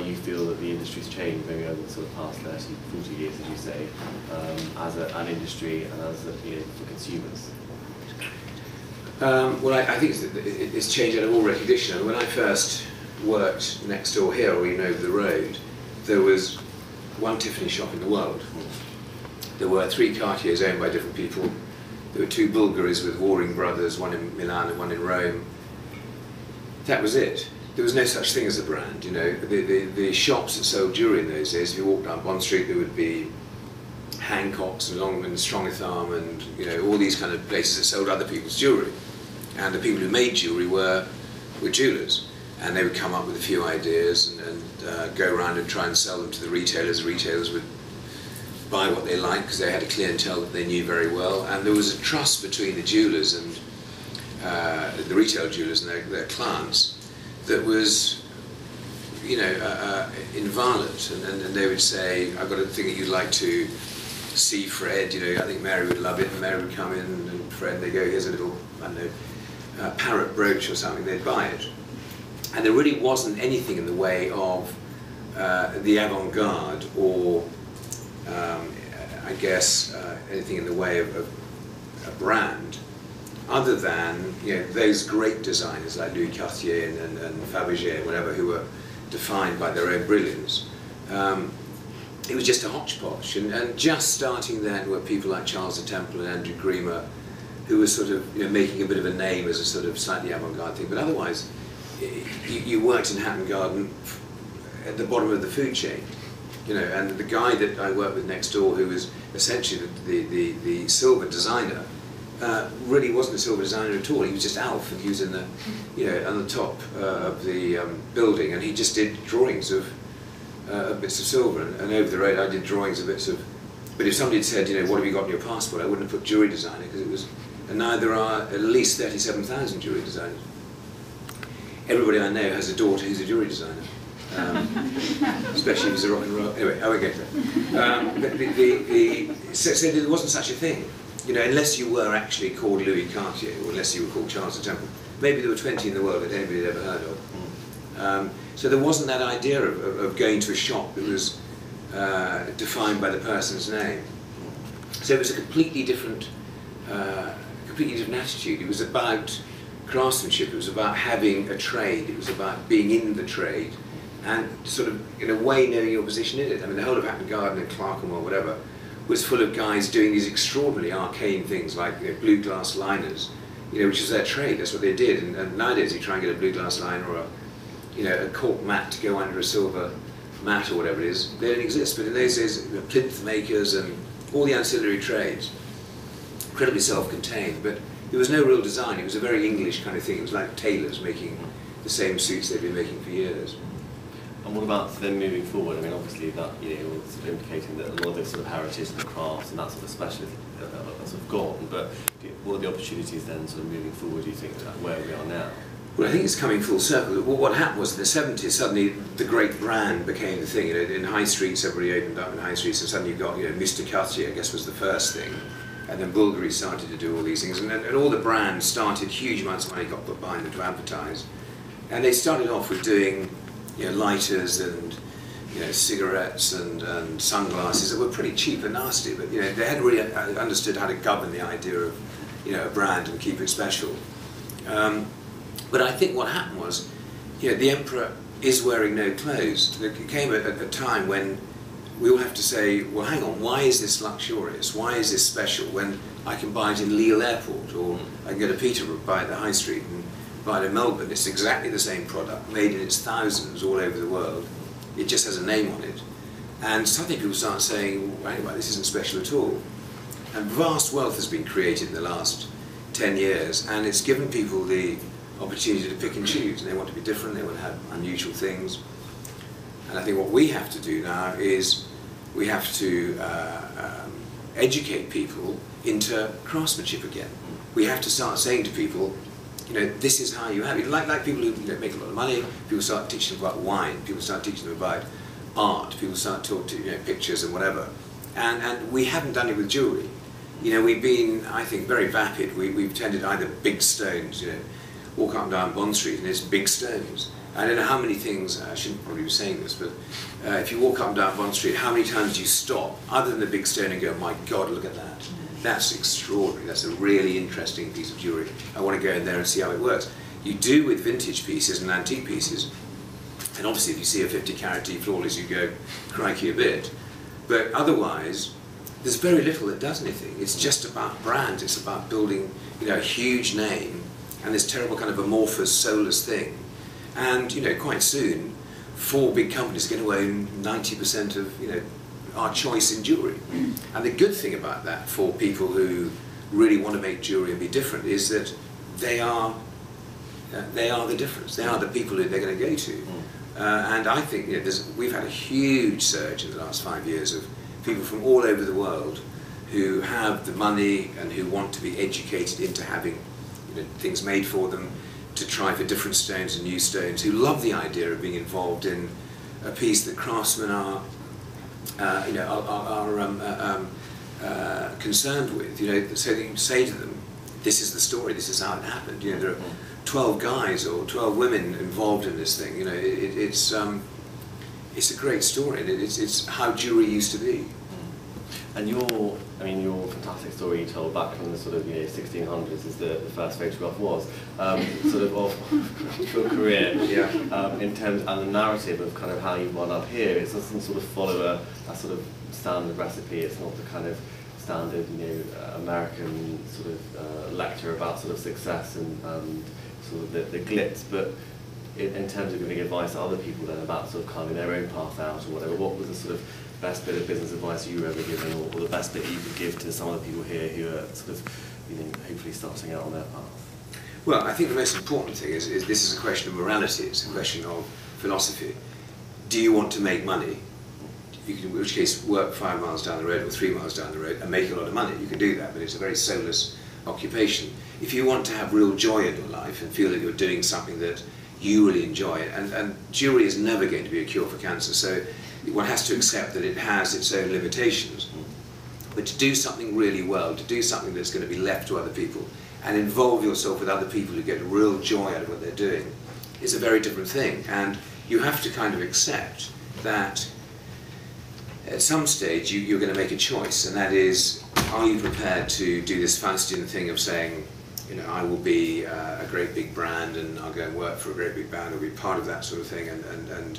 you feel that the industry's changed maybe over the sort of past 30, 40 years, as you say, as an industry and as for consumers. Well, I think it's changed out of all recognition. When I first worked next door here, or even over the road, there was one Tiffany shop in the world. There were 3 Cartiers owned by different people. There were 2 Bulgaris with warring brothers, one in Milan and one in Rome. That was it. There was no such thing as a brand, you know. The shops that sold jewellery in those days, if you walked down Bond Street, there would be Hancock's and Longman, Strongitham, and you know, all these kind of places that sold other people's jewellery. And the people who made jewellery were jewellers. And they would come up with a few ideas and go around and try and sell them to the retailers. The retailers would buy what they liked because they had a clientele that they knew very well. And there was a trust between the jewellers and the retail jewellers and their clients that was, you know, inviolate. And they would say, I've got a thing that you'd like to see, Fred. You know, I think Mary would love it. And Mary would come in, and Fred, they go, here's a little, I don't know, parrot brooch or something. They'd buy it. And there really wasn't anything in the way of the avant-garde or, I guess, anything in the way of a brand, other than, you know, those great designers like Louis Cartier and Fabergé and whatever, who were defined by their own brilliance. It was just a hodgepodge, and just starting then were people like Charles the Templar and Andrew Grima, who were sort of, you know, making a bit of a name as a sort of slightly avant-garde thing, but otherwise you worked in Hatton Garden at the bottom of the food chain, you know, and the guy that I worked with next door, who was essentially the silver designer, really wasn't a silver designer at all. He was just Alf, and he was in the, you know, on the top of the building, and he just did drawings of bits of silver. And over the road, I did drawings of bits of. But if somebody had said, you know, what have you got in your passport, I wouldn't have put jewellery designer, because it was. And now there are at least 37,000 jewellery designers. Everybody I know has a daughter who's a jewellery designer, especially if it's a rock and roll. Anyway, I won't get to that. So there wasn't such a thing, you know, unless you were actually called Louis Cartier, or unless you were called Charles the Templar. Maybe there were 20 in the world that anybody had ever heard of. So there wasn't that idea of going to a shop that was defined by the person's name. So it was a completely different attitude. It was about craftsmanship, it was about having a trade, it was about being in the trade and sort of, in a way, knowing your position in it. I mean, the whole of Hatton Garden and Clerkenwell or whatever was full of guys doing these extraordinarily arcane things like, you know, blue glass liners, you know, which is their trade, that's what they did. And nowadays you try and get a blue glass liner or a cork mat to go under a silver mat or whatever it is, they don't exist. But in those days, you know, plinth makers and all the ancillary trades, incredibly self-contained, but there was no real design. It was a very English kind of thing. It was like tailors making the same suits they've been making for years. And what about then moving forward? I mean, obviously that, you know, was sort of indicating that a lot of this sort of heritage and the crafts and that sort of specialist are sort of gone. But what are the opportunities then, sort of moving forward, do you think, where we are now? Well, I think it's coming full circle. What happened was in the 70s, suddenly the great brand became the thing. You know, in high streets, everybody opened up in high streets, and suddenly you got, you know, Mr. Cartier, I guess, was the first thing. And then Bulgari started to do all these things, and all the brands started, huge amounts of money got put behind them to advertise. And they started off with doing, you know, lighters and, you know, cigarettes and sunglasses that were pretty cheap and nasty, but, you know, they hadn't really understood how to govern the idea of, you know, a brand and keep it special. But I think what happened was, you know, the emperor is wearing no clothes. There came a time when we all have to say, well, hang on, why is this luxurious? Why is this special when I can buy it in Lille Airport, or I can go to Peterborough, buy it at the High Street, and buy it in Melbourne? It's exactly the same product, made in its thousands all over the world. It just has a name on it. And suddenly people start saying, well, hang on, this isn't special at all. And vast wealth has been created in the last 10 years, and it's given people the opportunity to pick and choose. And they want to be different, they want to have unusual things. And I think what we have to do now is we have to educate people into craftsmanship again. We have to start saying to people, you know, this is how you have it. Like people who, you know, make a lot of money, people start teaching them about wine, people start teaching them about art, people start talking to, you know, pictures and whatever. And we haven't done it with jewellery. You know, we've been, I think, very vapid. We've tended either big stones, you know, walk up and down Bond Street and it's big stones. I don't know how many things, I shouldn't probably be saying this, but if you walk up and down Bond Street, how many times do you stop, other than the big stone, and go, my God, look at that. That's extraordinary. That's a really interesting piece of jewellery. I want to go in there and see how it works. You do with vintage pieces and antique pieces, and obviously if you see a 50-carat D flawless, you go, crikey a bit. But otherwise, there's very little that does anything. It's just about brand. It's about building, you know, a huge name and this terrible kind of amorphous, soulless thing. And, you know, quite soon, 4 big companies are going to own 90% of, you know, our choice in jewellery. And the good thing about that for people who really want to make jewellery and be different is that they are the difference. They are the people who they're going to go to. And I think, you know, we've had a huge surge in the last 5 years of people from all over the world who have the money and who want to be educated into having, you know, things made for them, to try for different stones and new stones, who love the idea of being involved in a piece that craftsmen are concerned with. You know, so that you can say to them, this is the story, this is how it happened. You know, there are 12 guys or 12 women involved in this thing. You know, it's a great story, and it's how jewellery used to be. And your fantastic story you told back from the sort of, you know, 1600s is the first photograph was sort of your career, in terms, and the narrative of kind of how you wound up here. It doesn't sort of follow a sort of standard recipe. It's not the kind of standard, you know, American sort of lecture about sort of success and sort of the glitz, but in terms of giving advice to other people then about sort of carving their own path out or whatever, what was the sort of best bit of business advice you were ever given, or the best bit you could give to some of the people here who are sort of, you know, hopefully starting out on their path? Well, I think the most important thing is this is a question of morality, it's a question of philosophy. Do you want to make money? You can, in which case, work 5 miles down the road or 3 miles down the road and make a lot of money. You can do that, but it's a very soulless occupation. If you want to have real joy in your life and feel that you're doing something that you really enjoy, and jewellery is never going to be a cure for cancer, so one has to accept that it has its own limitations. But to do something really well, to do something that's going to be left to other people, and involve yourself with other people who get real joy out of what they're doing, is a very different thing. And you have to kind of accept that at some stage you're going to make a choice, and that is, are you prepared to do this Faustian thing of saying, you know, I will be a great big brand and I'll go and work for a great big brand, I'll be part of that sort of thing, and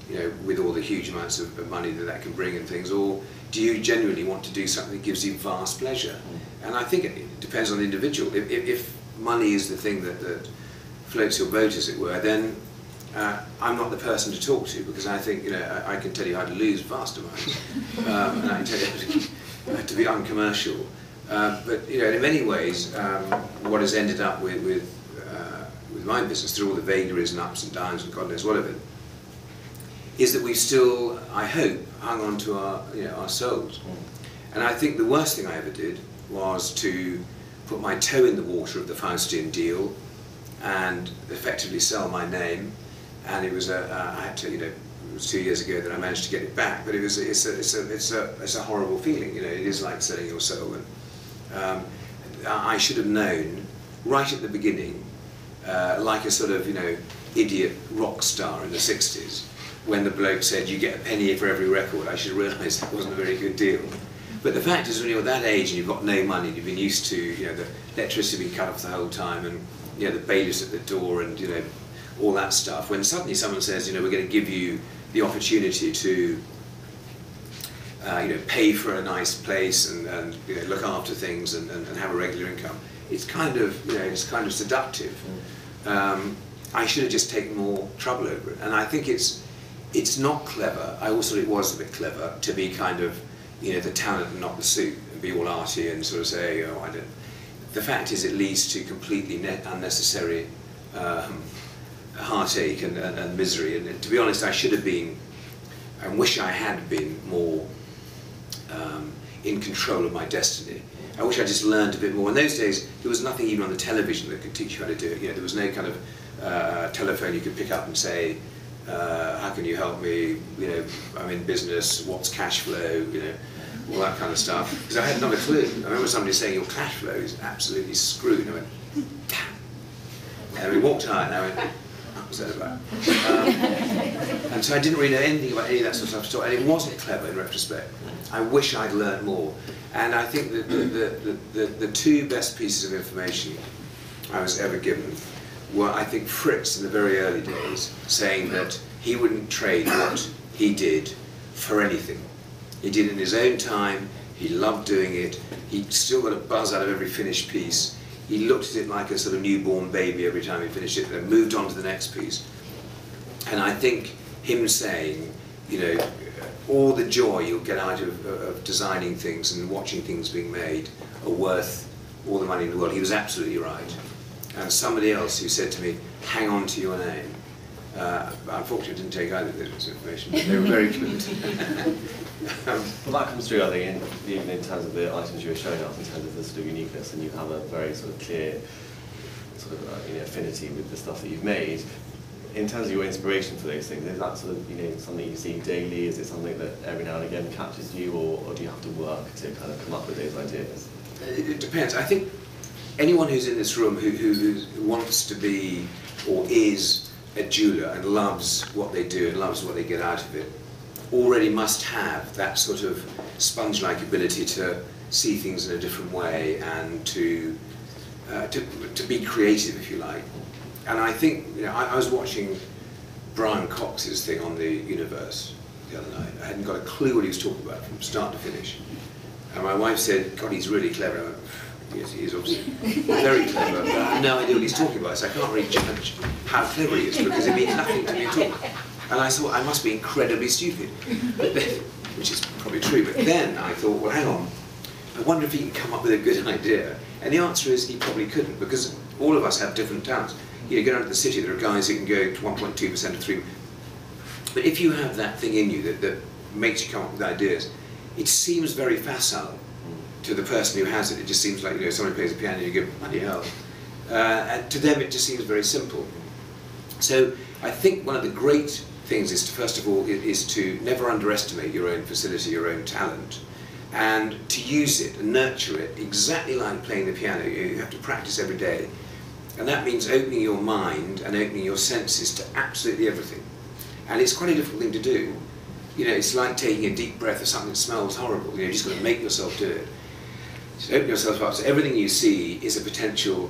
you know, with all the huge amounts of money that can bring and things, or do you genuinely want to do something that gives you vast pleasure? And I think it depends on the individual. If money is the thing that floats your boat, as it were, then I'm not the person to talk to, because I think, you know, I can tell you how to lose vast amounts, and I can tell you to be uncommercial. But, you know, in many ways, what has ended up with my business, through all the vagaries and ups and downs and God knows what of it, is that we've still, I hope, hung on to our, you know, our souls. And I think the worst thing I ever did was to put my toe in the water of the Faustian deal and effectively sell my name. And it was I had to, you know, it was 2 years ago that I managed to get it back. But it's a horrible feeling. You know, it is like selling your soul. And I should have known right at the beginning, like a sort of, you know, idiot rock star in the 60s. When the bloke said, you get a penny for every record, I should realise that wasn't a very good deal. But the fact is, when you're that age and you've got no money, and you've been used to, you know, the electricity being cut off the whole time, and, you know, the bailiffs at the door, and, you know, all that stuff, when suddenly someone says, you know, we're going to give you the opportunity to, you know, pay for a nice place and you know, look after things and have a regular income, it's kind of, you know, it's kind of seductive. I should have just taken more trouble over it, and I think it's not clever. I also thought it was a bit clever to be kind of, you know, the talent and not the suit, and be all arty and sort of say, oh, I don't. The fact is, it leads to completely unnecessary heartache and misery. And to be honest, I should have been, I wish I had been more in control of my destiny. I wish I just learned a bit more. In those days, there was nothing even on the television that could teach you how to do it. You know, there was no kind of telephone you could pick up and say, how can you help me, you know, I'm in business, what's cash flow, you know, all that kind of stuff. Because I had not a clue. I remember somebody saying, your cash flow is absolutely screwed. And I went, damn. And we walked out and I went, fuck was that about? And so I didn't really know anything about any of that sort of stuff, and it wasn't clever in retrospect. I wish I'd learned more. And I think that the two best pieces of information I was ever given were, I think, Fritz in the very early days, saying that he wouldn't trade what he did for anything. He did it in his own time, he loved doing it, he still got a buzz out of every finished piece. He looked at it like a sort of newborn baby every time he finished it, and moved on to the next piece. And I think him saying, you know, all the joy you'll get out of designing things and watching things being made are worth all the money in the world. He was absolutely right. And somebody else who said to me, hang on to your name. Unfortunately, I didn't take either of those information, but they were very good. Well, that comes through, I think, even in terms of the items you were showing us, in terms of the sort of uniqueness, and you have a very sort of clear sort of affinity with the stuff that you've made. In terms of your inspiration for those things, is that sort of something you see daily? Is it something that every now and again catches you, or do you have to work to kind of come up with those ideas? It depends. I think anyone who's in this room who wants to be or is a jeweller and loves what they do and loves what they get out of it already must have that sort of sponge-like ability to see things in a different way and to be creative, if you like. And I think, I was watching Brian Cox's thing on the Universe the other night. I hadn't got a clue what he was talking about from start to finish. And my wife said, God, he's really clever. I went, yes, he is obviously very clever, but I have no idea what he's talking about, so I can't really judge how clever he is, because it means nothing to me at all. And I thought, I must be incredibly stupid, but then, which is probably true. But then I thought, well, hang on, I wonder if he can come up with a good idea. And the answer is he probably couldn't, because all of us have different talents. You go down to the city, there are guys who can go to 1.2% of 3. But if you have that thing in you that makes you come up with ideas, it seems very facile to the person who has it. It just seems like, someone plays the piano and you go, bloody hell. And to them it just seems very simple. So I think one of the great things is to, first of all, is to never underestimate your own facility, your own talent, and to use it and nurture it exactly like playing the piano. You have to practice every day. And that means opening your mind and opening your senses to absolutely everything. And it's quite a difficult thing to do. It's like taking a deep breath of something that smells horrible. You've just got to make yourself do it. So open yourself up, so everything you see is a potential,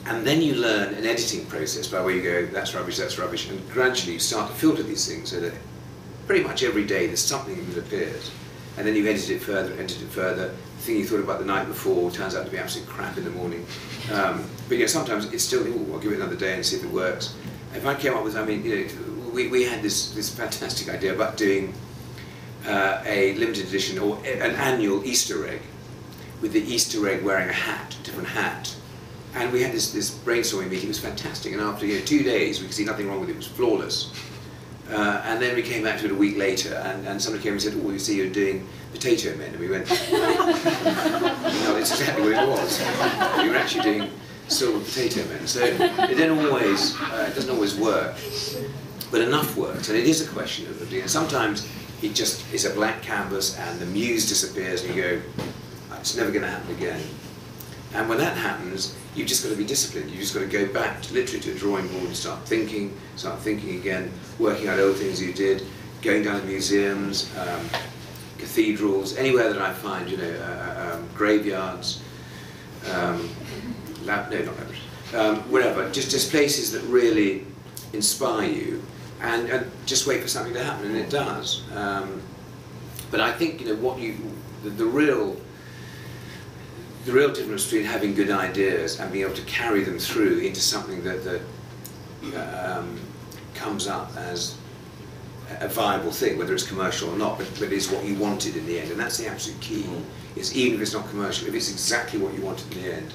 and then you learn an editing process by where you go, that's rubbish, and gradually you start to filter these things so that pretty much every day there's something that appears. And then you edit it further, the thing you thought about the night before turns out to be absolute crap in the morning. But sometimes it's still, I'll give it another day and see if it works. If I came up with, we had this fantastic idea about doing a limited edition or an annual Easter egg, with the Easter egg wearing a hat, a different hat. And we had this brainstorming meeting. It was fantastic, and after 2 days we could see nothing wrong with it. It was flawless. And then we came back to it a week later, and somebody came and said, oh, you see, you're doing potato men. And we went, no, that's exactly what it was. You were actually doing silver potato men. So it doesn't always work, but enough works. And it is a question of, sometimes it just is a blank canvas and the muse disappears and you go, it's never going to happen again. And when that happens, you've just got to be disciplined. You've just got to go back literally to a drawing board and start thinking again, working out old things you did, going down to museums, cathedrals, anywhere that I find, graveyards, wherever, just places that really inspire you, and just wait for something to happen, and it does. But I think the real difference between having good ideas and being able to carry them through into something that comes up as a viable thing, whether it's commercial or not, but is what you wanted in the end. And that's the absolute key. Is even if it's not commercial, if it's exactly what you wanted in the end,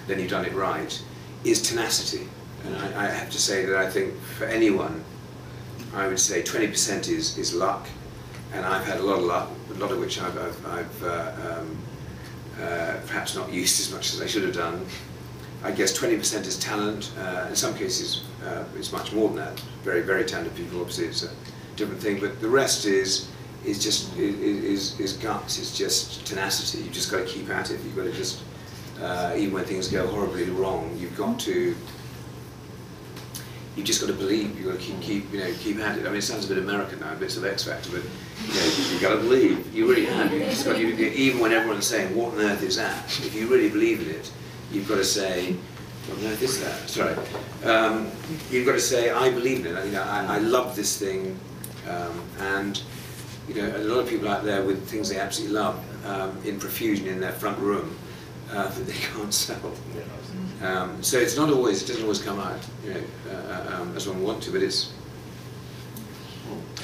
then you've done it right, is tenacity. And I have to say that I think for anyone, I would say 20% is luck, and I've had a lot of luck, a lot of which I've perhaps not used as much as I should have done. I guess 20% is talent. In some cases, it's much more than that. Very, very talented people. Obviously, it's a different thing. But the rest is guts. It's just tenacity. You've just got to keep at it. You've got to just, even when things go horribly wrong, you've got to you've just got to believe. You've got to keep at it. I mean, it sounds a bit American now, bits of X Factor, but you've got to believe. You really have. Even when everyone's saying, "What on earth is that?" If you really believe in it, you've got to say, "What on earth is that?" Sorry. You've got to say, "I believe in it. I love this thing," and a lot of people out there with things they absolutely love in profusion in their front room that they can't sell. So it doesn't always come out as one wants to, but it's